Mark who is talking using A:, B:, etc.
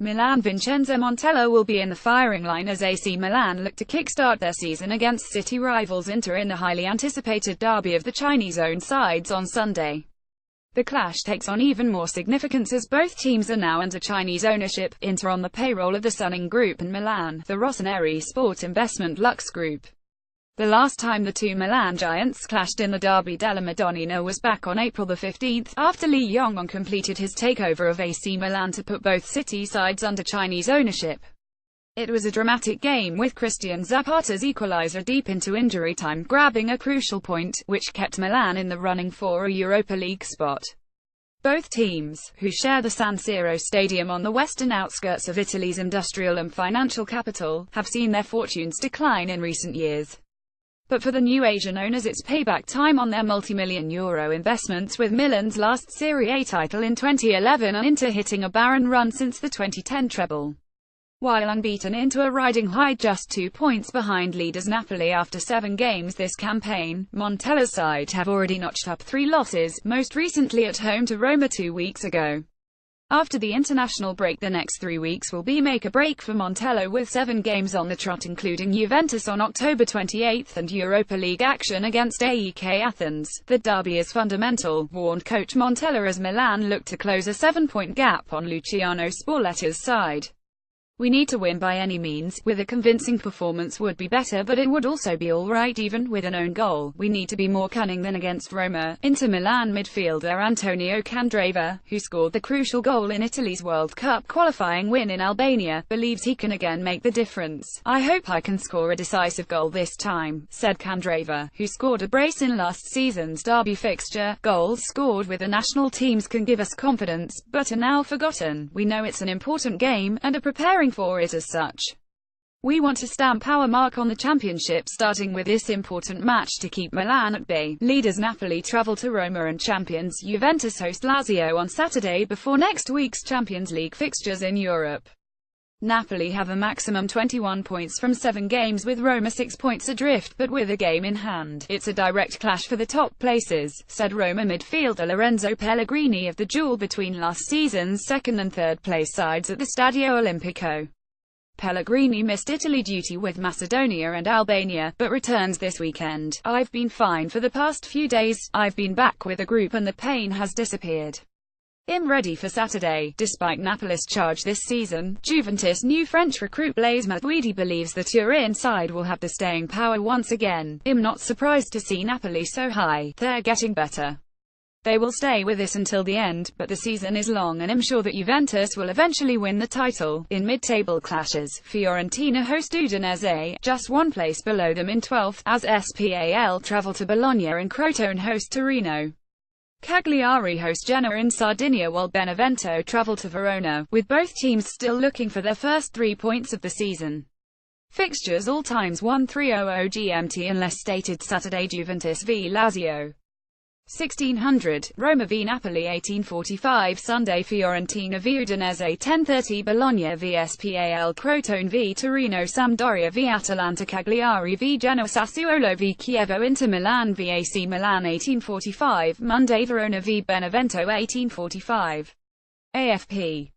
A: Milan Vincenzo Montella will be in the firing line as AC Milan look to kickstart their season against city rivals Inter in the highly anticipated derby of the Chinese-owned sides on Sunday. The clash takes on even more significance as both teams are now under Chinese ownership, Inter on the payroll of the Suning Group and Milan, the Rossoneri Sport Investment Lux Group. The last time the two Milan giants clashed in the Derby della Madonnina was back on April 15, after Lee Yong-hong completed his takeover of AC Milan to put both city sides under Chinese ownership. It was a dramatic game with Christian Zapata's equalizer deep into injury time grabbing a crucial point, which kept Milan in the running for a Europa League spot. Both teams, who share the San Siro stadium on the western outskirts of Italy's industrial and financial capital, have seen their fortunes decline in recent years. But for the new Asian owners it's payback time on their multi-million euro investments, with Milan's last Serie A title in 2011 and Inter hitting a barren run since the 2010 treble. While unbeaten, Inter are riding high, just 2 points behind leaders Napoli after 7 games this campaign. Montella's side have already notched up 3 losses, most recently at home to Roma 2 weeks ago. After the international break, the next 3 weeks will be make or break for Montella, with 7 games on the trot including Juventus on October 28 and Europa League action against AEK Athens. The derby is fundamental, warned coach Montella as Milan look to close a 7-point gap on Luciano Spalletta's side. "We need to win by any means. With a convincing performance would be better, but it would also be alright even with an own goal. We need to be more cunning than against Roma." Inter Milan midfielder Antonio Candreva, who scored the crucial goal in Italy's World Cup qualifying win in Albania, believes he can again make the difference. "I hope I can score a decisive goal this time," said Candreva, who scored a brace in last season's derby fixture. "Goals scored with the national teams can give us confidence, but are now forgotten. We know it's an important game, and are preparing for it as such. We want to stamp our mark on the championship, starting with this important match to keep Milan at bay." Leaders Napoli travel to Roma and champions Juventus host Lazio on Saturday before next week's Champions League fixtures in Europe. Napoli have a maximum 21 points from 7 games, with Roma 6 points adrift, but with a game in hand. "It's a direct clash for the top places," said Roma midfielder Lorenzo Pellegrini of the duel between last season's 2nd and 3rd place sides at the Stadio Olimpico. Pellegrini missed Italy duty with Macedonia and Albania, but returns this weekend. "I've been fine for the past few days. I've been back with a group and the pain has disappeared. I'm ready for Saturday." Despite Napoli's charge this season, Juventus new French recruit Blaise Matuidi believes the Turin side will have the staying power once again. "I'm not surprised to see Napoli so high. They're getting better. They will stay with us until the end, but the season is long and I'm sure that Juventus will eventually win the title." In mid-table clashes, Fiorentina host Udinese, just 1 place below them in 12th, as Spal travel to Bologna and Crotone host Torino. Cagliari host Genoa in Sardinia, while Benevento travel to Verona, with both teams still looking for their first 3 points of the season. Fixtures all times 13:00 GMT unless stated. Saturday: Juventus v Lazio 1600, Roma v Napoli 1845, Sunday: Fiorentina v Udinese 10:30, Bologna v Spal, Crotone v Torino, Sampdoria v Atalanta, Cagliari v Genoa, Sassuolo v Chievo, Inter Milan v AC Milan 1845, Monday: Verona v Benevento 1845. AFP